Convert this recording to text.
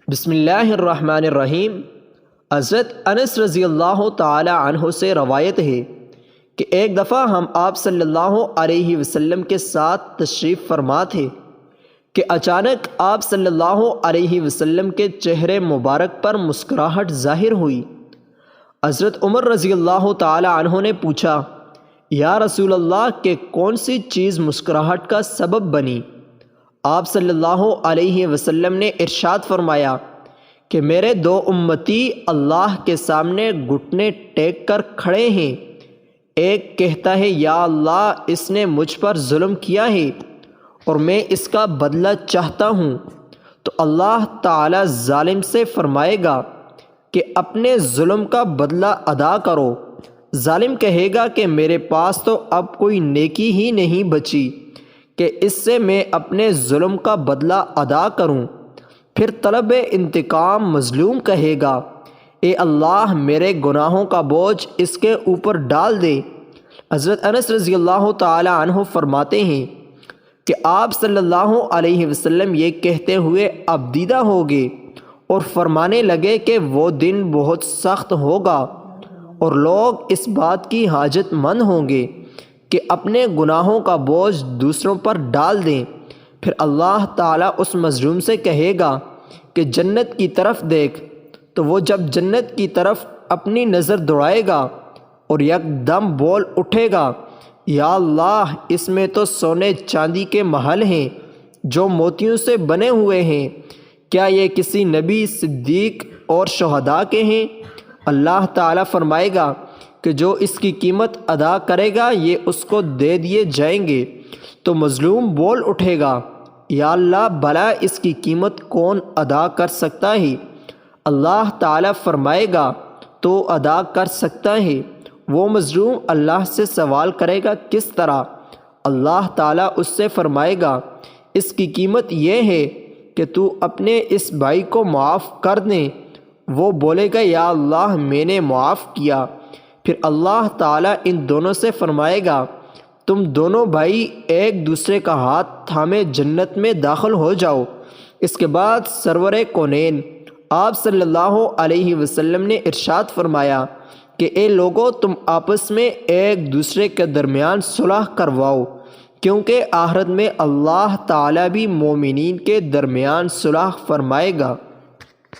بسم اللہ الرحمن الرحیم۔ حضرت انس رضی اللہ تعالی عنہ سے روایت ہے کہ ایک دفعہ ہم آپ صلی اللہ علیہ وسلم کے ساتھ تشریف فرما تھے کہ اچانک آپ صلی اللہ علیہ وسلم کے چہرے مبارک پر مسکراہٹ ظاہر ہوئی۔ حضرت عمر رضی اللہ تعالی عنہ نے پوچھا، یا رسول اللہ کہ کون سی چیز مسکراہٹ کا سبب بنی؟ آپ صلی اللہ علیہ وسلم نے ارشاد فرمایا کہ میرے دو امتی اللہ کے سامنے گھٹنے ٹیک کر کھڑے ہیں، ایک کہتا ہے یا اللہ اس نے مجھ پر ظلم کیا ہے اور میں اس کا بدلہ چاہتا ہوں، تو اللہ تعالی ظالم سے فرمائے گا کہ اپنے ظلم کا بدلہ ادا کرو۔ ظالم کہے گا کہ میرے پاس تو اب کوئی نیکی ہی نہیں بچی کہ اس سے میں اپنے ظلم کا بدلہ ادا کروں۔ پھر طلب انتقام مظلوم کہے گا، اے اللہ میرے گناہوں کا بوجھ اس کے اوپر ڈال دے۔ حضرت انس رضی اللہ تعالی عنہ فرماتے ہیں کہ آپ صلی اللہ علیہ وسلم یہ کہتے ہوئے ابدیدہ ہو گئے اور فرمانے لگے کہ وہ دن بہت سخت ہوگا اور لوگ اس بات کی حاجت مند ہوں گے کہ اپنے گناہوں کا بوجھ دوسروں پر ڈال دیں۔ پھر اللہ تعالیٰ اس مظلوم سے کہے گا کہ جنت کی طرف دیکھ، تو وہ جب جنت کی طرف اپنی نظر دوڑائے گا اور یکدم بول اٹھے گا، یا اللہ اس میں تو سونے چاندی کے محل ہیں جو موتیوں سے بنے ہوئے ہیں، کیا یہ کسی نبی، صدیق اور شہداء کے ہیں؟ اللہ تعالیٰ فرمائے گا کہ جو اس کی قیمت ادا کرے گا یہ اس کو دے دیے جائیں گے۔ تو مظلوم بول اٹھے گا، یا اللہ بھلا اس کی قیمت کون ادا کر سکتا ہے؟ اللہ تعالیٰ فرمائے گا تو ادا کر سکتا ہے۔ وہ مظلوم اللہ سے سوال کرے گا، کس طرح؟ اللہ تعالیٰ اس سے فرمائے گا، اس کی قیمت یہ ہے کہ تو اپنے اس بھائی کو معاف کر دیں۔ وہ بولے گا، یا اللہ میں نے معاف کیا۔ پھر اللہ تعالیٰ ان دونوں سے فرمائے گا، تم دونوں بھائی ایک دوسرے کا ہاتھ تھامے جنت میں داخل ہو جاؤ۔ اس کے بعد سرور کونین آپ صلی اللہ علیہ وسلم نے ارشاد فرمایا کہ اے لوگو تم آپس میں ایک دوسرے کے درمیان صلح کرواؤ، کیونکہ آخرت میں اللہ تعالیٰ بھی مومنین کے درمیان صلح فرمائے گا۔